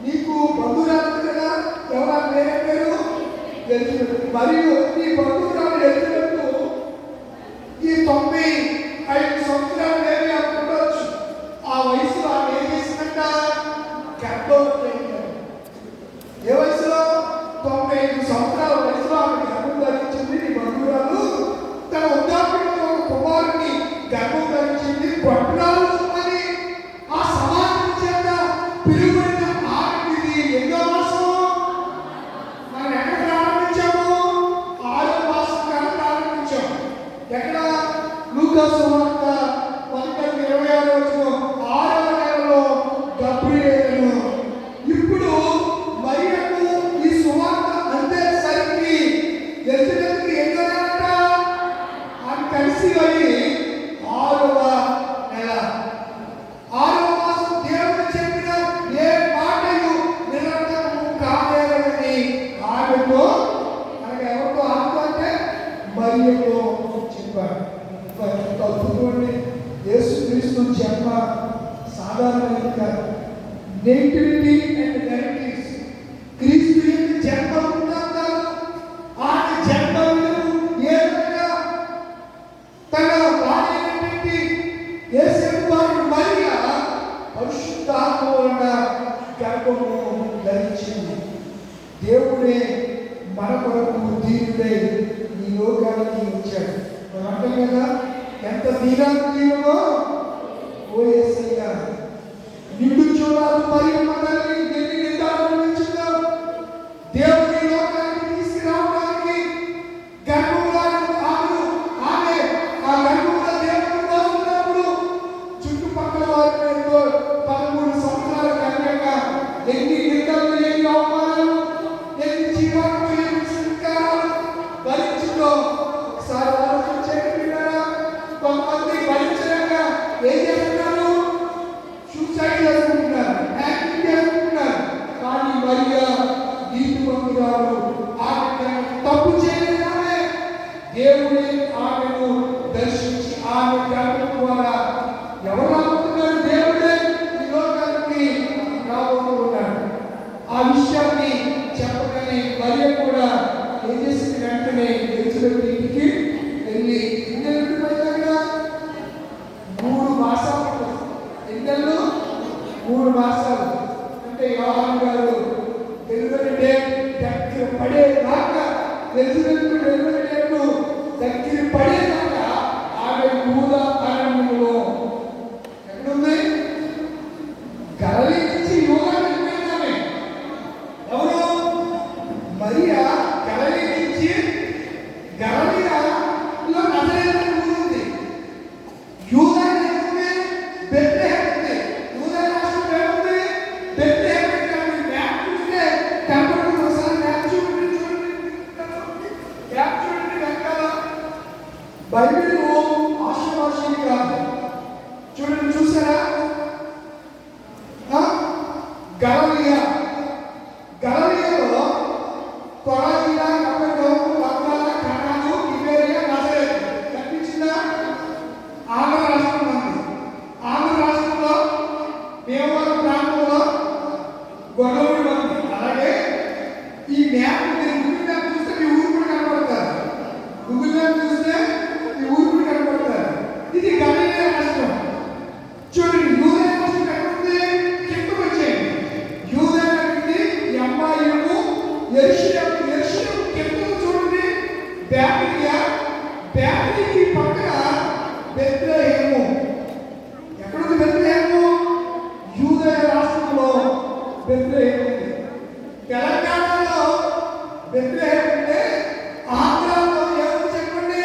నీకు బంధువురాలు కదా, ఎవరా వేరే పేరు ఎలిజబెత్, మరియు నీ బంధువురాలు ఎలిజబెత్ ఈ 95 సంవత్సరాలు లేవి అనుకుంటవచ్చు. ఆ వయసులో ఆమె ఏం చేసిందంట? గర్భవతి. ఏ వయసులో? 95 సంవత్సరాల వయసులో ఆమె గర్భం ధరించింది. నీ బంధువురాలు తన వృద్ధాప్యంలో ఒక కుమారుని గర్భం ధరించింది. పట్టురాలు అని ఆ సమాజం చేత పిలువబడిన ఆమెది ఎన్నో మాసం? మనం ఎక్కడ ప్రారంభించాము? 6వ మాసం కాలం ప్రారంభించాము. ఎక్కడ? లూకాసు వార్త 1:26 వచనం 6వ నెలలో గబ్రియేలు. ఇప్పుడు మరియకు ఈ సువార్త అందేసరికి ఎలిజబెత్కి ఎన్నో నెలట? ఆమె కలిసి అయ్యి 6వ నెల, 6వ మాసం. దేవుడు చెప్పిన ఏ మాటయు నిరంతరము కాలేదని ఆమెతో, అనగా ఎవరితో? ఆమెతో అంటే మరియతో చెప్పాడు. అద్భుతమండి. యేసుక్రీస్తు జన్మ సాధారణమైనది కాదు. Nativity and directives. క్రీస్తు యొక్క జన్మ ఉందా? ఆయన జన్మ ఏదైనా తన భార్యటువంటి యేసు భార్య మరియా పరిశుద్ధాత్మ వలన గర్భము ధరించింది. దేవుడే మన కొరకు దీనుడై ఈ లోకానికి వచ్చాడు. మనం అంటాం కదా, ఎంత దీనమో ఓ యేసయ్యా, నిండు చూడాలి మరియమ్మ తల్లి ఎన్ని నిందాలు అనుభవించిందో. దేవుడి లోకానికి తీసుకురావడానికి గర్భంలో ఆమె ఆ గర్భంలో దేవుడిని మోస్తున్నప్పుడు చుట్టుపక్కల వారితో 13 సంవత్సరాల కన్యక ఎన్ని నిందలు, ఎన్ని అవమానాలు, ఎన్ని జీవాలు, ఎన్ని సంస్కారాలు భరించిందో ఒకసారి ఆలోచించండి. కొంతమంది భరించలేక ఏం చేస్తున్నారు? సూసైడ్ చేసుకుంటున్నారు, యాక్టింగ్ చేసుకుంటున్నారు. కానీ మరియా నీతిమంతురాలు, ఆమె తప్పు చేయలేదు. ఆమె దేవుడే ఆమెను దర్శించి ఆమె గర్భం ద్వారా ఎవరు రాబోతున్నారు? దేవుడే ఈ లోకానికి రాబోతున్నాడు. ఆ విషయాన్ని చెప్పగానే మరియా కూడా ఏం చేసింది? వెంటనే ఎలిజబెత్ ఇంటికి వెళ్ళి 3 మాసాలు. ఎన్నెళ్ళు? 3 మాసాలు. అంటే యోహాను గారు డెలివరీ డేట్ దగ్గర పడేదాకా, ఎలిజబెత్ డెలివరీ డేట్ దగ్గర పడేదాకా ఆమె యూదా అరణ్యంలో ఎక్కడుంది? గలిలీ నుంచి యూదా వెళ్ళిపోయింది. ఎవరు? మరియా గలిలీ నుంచి, గలిలయలో నజరేతు ఊరు ఉంది. యూదా ఏముంది? బెత్లెహేమ్ ఉంది. యూదా రాష్ట్రం ఏముంది? బెత్లెహేమ్. మ్యాప్ చూస్తే కనపడుతుంది. ఒకసారి మ్యాప్ చూడండి. మ్యాప్ చూడండి వెనకాల. బైబిల్ ఆశీర్వాదం కాదు. చూడండి, చూసారా? గలిలయ, గలిలయలో కొరాయినా, కపెర్నహూము, మగ్దల, కనాను, తిబెరియా, నజరేతు కనిపించిందా? ఆంధ్ర రాష్ట్రం ఉంది. ఆంధ్ర రాష్ట్రంలో దేవవరం ప్రాంతంలో గొడవలు ఉంది. అలాగే ఈ మ్యాప్ గూగుల్ మ్యాప్ చూస్తే మీ ఊరు కూడా కనపడతారు. గూగుల్ మ్యాప్ చూస్తే మీ ఊరు కూడా కనపడతారు. ఇది గలిలయ రాష్ట్రం. చూడండి, యూదా రాష్ట్రం ఎక్కడ ఉంది? కిందకు వచ్చేయండి. యూదా కానీ ఈ పక్కన బెత్లెహేము. ఎక్కడుంది బెత్లెహేము? యూదయ రాష్ట్రంలో బెత్లెహేము ఉంది. తెలంగాణలో బెత్లెహేము ఉంటే ఆంధ్రాలో ఏముంది చెప్పండి?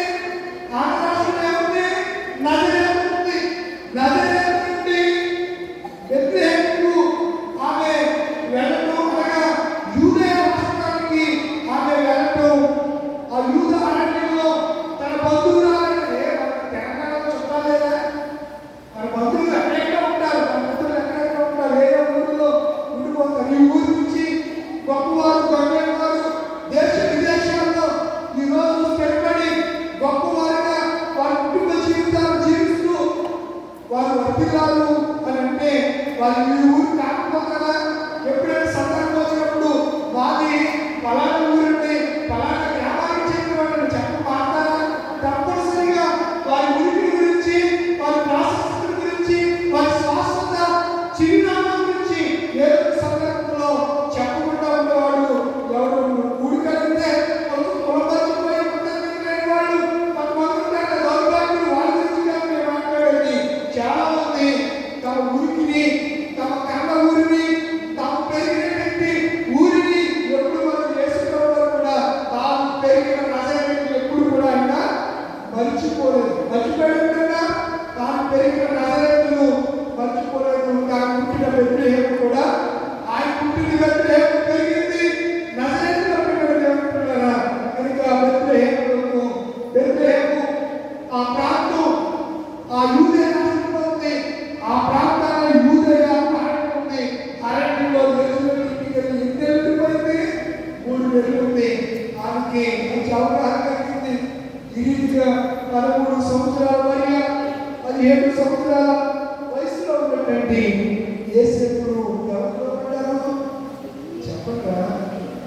ఆంధ్ర రాష్ట్రంలో ఏముంది? నజరేతు ఉంది. నజరేతు నుండి బెత్లెహేముకు ఆమె వెళ్ళటం, అనగా యూదయ రాష్ట్రానికి ఆమె వెళ్ళటం, ఆ యూద అరణ్యంలో తన బంధువురాలంటే తెలంగాణలో చుట్టాలేదా? మన బంధువులు ఎక్కడెక్కడ ఉంటారు, మన బంధువులు ఎక్కడెక్కడ ఉంటారు, వేరే ఊరిలో ఉండిపోతారు. ఈ ఊరి నుంచి గొప్పవారు గొప్పవారు దేశ విదేశాల్లో ఈరోజు స్థిరపడి గొప్పవారుగా వారి కుటుంబ జీవితాలు జీవిస్తూ వారు వర్తిల్లాలు అని అంటే వారు ఈ ఊరు కాకపోతారా? ఎప్పుడైనా సందర్భం వచ్చినప్పుడు మాది పలానా ఊరంటే పలానా వ్యాపారం చెప్పిన వాళ్ళని చెప్పమాడతారా? తప్పనిసరిగా వారి ఉనికి గురించి, వారి ప్రాశస్త్యం గురించి, వారి శాశ్వత చిరునామా గురించి ఏదో సందర్భంలో చెప్పకుండా ఉండేవాడు ఎవరు? ఊరు కలిగితే కొంచెం కులపరిచిపోయి లేని వాళ్ళు కొంతమంది ఉంటారు, దౌర్భాగ్యులు. వాళ్ళ గురించి కాదు మేము మాట్లాడేది. చాలా మంది తమ ఉనికిని, తమ కన్న ఊరిని, తాము పెరిగినటువంటి ఊరిని ఎప్పుడు మనం చేసుకోవడం కూడా తాము పెరిగిన నజరేతును ఎప్పుడు కూడా ఆయన మర్చిపోలేదు. మర్చిపోయాడు కదా, తాను పెరిగిన నజరేతును మర్చిపోలేదు. తాను పుట్టిన బెత్లెహేము కూడా, ఆయన పుట్టిన బెత్లెహేము పెరిగింది నజరేతులో పుట్టిన దేవుడున్నారా కనుక బెత్లెహేము ఆ ప్రాంతం ఆ యూదయ రాష్ట్రంలో ఉంది. ఆ ప్రాంతాల్లో యూదయ అరణ్యం ఉంది. అరణ్యంలో ఎన్ని వెళ్ళిపోయింది? 3 నెలలు ఉంది. ఆమెకి మంచి అవగాహన కలిగింది. ఈ రీతిగా 13 సంవత్సరాల వయసు, 17 సంవత్సరాల వయసులో ఉన్నటువంటి యేసేపుడు ఎవరిలో పడ్డారు చెప్పండి.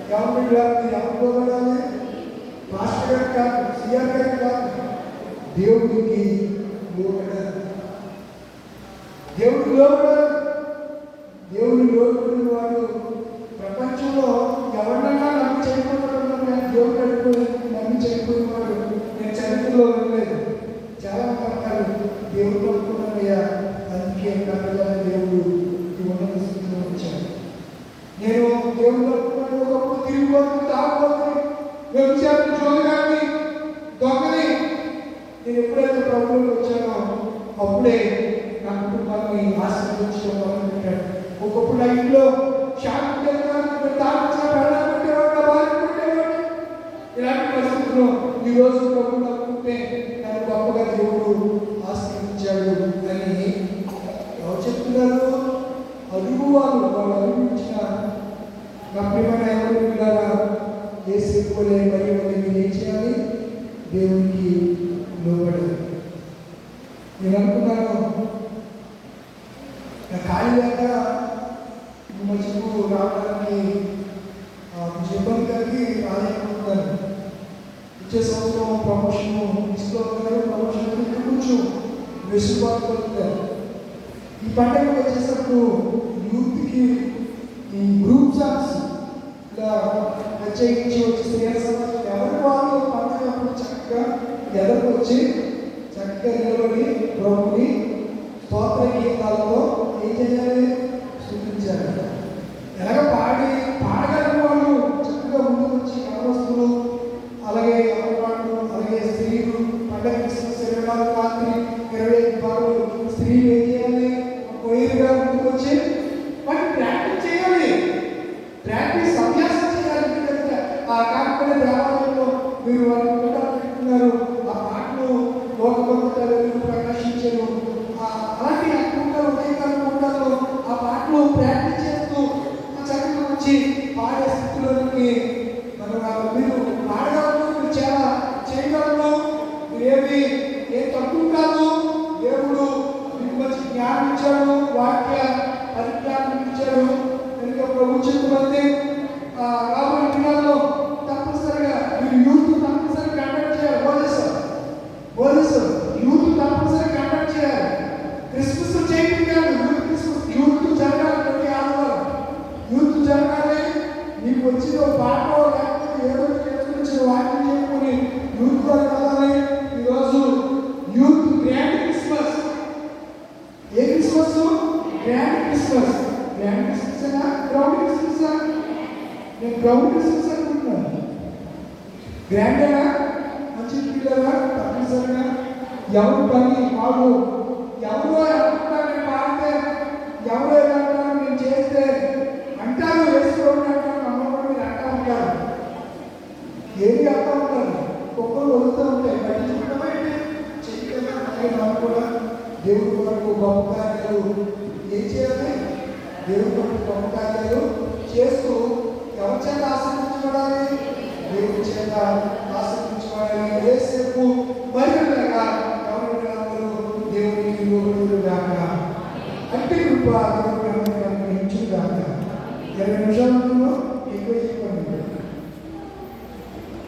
గవర్నమెంట్ గారికి ఎవరిలో పడాలి? మాస్టర్ గారు కాదు, సిఆర్ గారు కాదు, దేవుడికి లోబడాలి. దేవుడికి లోబడాలి. దేవుడిని లోబడిన వాడు ప్రపంచంలో ఎవరినన్నా నమ్మి చనిపోతాడు. దేవుడు అడుగుని నమ్మి చనిపోయిన వాడు నేను చరిత్రలో వెళ్ళలేదు. చాలా పథకాలు దేవుడు పడుకున్నానయ్యా, అందుకే కట్టగానే దేవుడు ఈ ఉన్నత స్థితిలో వచ్చాడు. నేను దేవుడు పడుకున్నాను. ఒకప్పుడు తిరిగిపోతుంది, తాగుపోతుంది, వ్యభిచారం, జోలిగాన్ని, దొంగని. నేను ఎప్పుడైతే ప్రభువులకు వచ్చానో అప్పుడే నా కుటుంబాన్ని ఆశీర్వదించడం మొదలుపెట్టాడు. ఒకప్పుడు నా ఇంట్లో శాంతి ఇలాంటి పరిస్థితుల్లో ఈరోజు ప్రభు నమ్ముకుంటే నన్ను గొప్పగా దేవుడు ఆశీర్వదించాడు అని ఎవరు చెప్తున్నారు? అడుగు వాళ్ళు అడుగుంచిన నా ప్రియమైన ఎవరు పిల్లగా యేసేపులే మరి మీరు ఏం చేయాలి? దేవునికి లోబడాలి. నేను అనుకున్నాను నా ఖాళీ లేక మధ్యకు రావడానికి ఇబ్బంది కలిగి రాలేకపోతున్నాను. వచ్చే సంవత్సరం ప్రమోషన్ తీసుకోగలరు. ప్రమోషన్ కొంచెం వెసులుబాటు కలుగుతారు. ఈ పండుగ వచ్చేటప్పుడు యూత్కి ఈ గ్రూప్ సాంగ్స్ ఇలా ప్రత్యేకించి వచ్చి స్త్రీల సమాజం ఎవరి వాళ్ళు పండుగ చక్కగా ఎదరికి వచ్చి చక్కగా నిలబడి ప్రభుని స్తోత్ర గీతాలతో ఏం చేయాలి? స్తుతించాలి. ఎలాగ పాడగలిగిన వాళ్ళు చక్కగా ముందుకు వచ్చి యవనస్తులు, అలాగే యవనవాళ్ళు, అలాగే స్త్రీలు పండగ క్రిస్మస్ 24 రాత్రి 25 పగలు స్త్రీలు ఏం చేయాలి? కొయ్యగా ముందుకు వచ్చి వాటిని ప్రాక్టీస్ చేయాలి. ప్రాక్టీస్ అభ్యాసం చేయాలి. కాకపోతే దేవాలయంలో మీరు వాళ్ళు పెట్టుకున్నారు, ఆ పాటలు లోకబంధులు ప్రకాశించారు. అలాంటి అనుకుంటారు ఉదయకాలంలో ఆ పాటలు ప్రాక్టీస్ చేస్తూ చక్కగా వచ్చి పాడే స్థితిలోకి మీరు పాడగలరు. మీరు చాలా చేయగలరు. మీరేమి ఏ తక్కువ కాదు. దేవుడు మీకు మంచి జ్ఞానం ఇచ్చాడు, వాక్య పరిజ్ఞానం ఇచ్చాడు. కనుక ప్రభు చెప్తున్నది రాబోయే దినాల్లో తప్పనిసరిగా మీరు యూత్ తప్పనిసరిగా కండక్ట్ చేయాలి. పోలీసు యూత్ తప్పనిసరిగా కండక్ట్ చేయాలి. క్రిస్మస్ చేయడం కాదు, యూత్ జరగాలి. ప్రతి ఆదివారం యూత్ జరగాలి. మీకు వచ్చిన పాట లేకపోతే ఏదో వచ్చిన వాక్యం చెప్పుకొని యూత్ వెళ్ళాలి. ఈరోజు గ్రౌండ్ డ్రెస్సెస్ అనుకుంటున్నాను. గ్రాండేనా, మంచి పిల్లలా, తప్పనిసరిగా ఎవరు పని వాళ్ళు ఎవరో అనుకుంటారు. నేను పాడితే ఎవరో ఏమంటారు, నేను చేస్తే అంటారు, వేసుకోండి అంటారు, మమ్మల్ని మీరు అంటా ఉంటారు, ఏమి అంటా ఉంటారు, ఒక్కరు వదులుతూ ఉంటాయి. పట్టించుకుంటామా చేయగలరా? అలాగే మనం కూడా దేవుడి వరకు గొప్ప కార్యాలు ఏం చేయాలి? దేవుడి వరకు గొప్ప కార్యాలు చేస్తూ ఎవరి చేత ఆశీర్వించబడాలి? దేవుడి చేత ఆశీర్వించబడాలి. యేసేపు మరిగా ఎవరు దేవునికి లోబడుదురు గాక. అంటే కృప దేవుడు అనుగ్రహించును గాక. 20 నిమిషాలు ఎక్కువ చెప్పండి.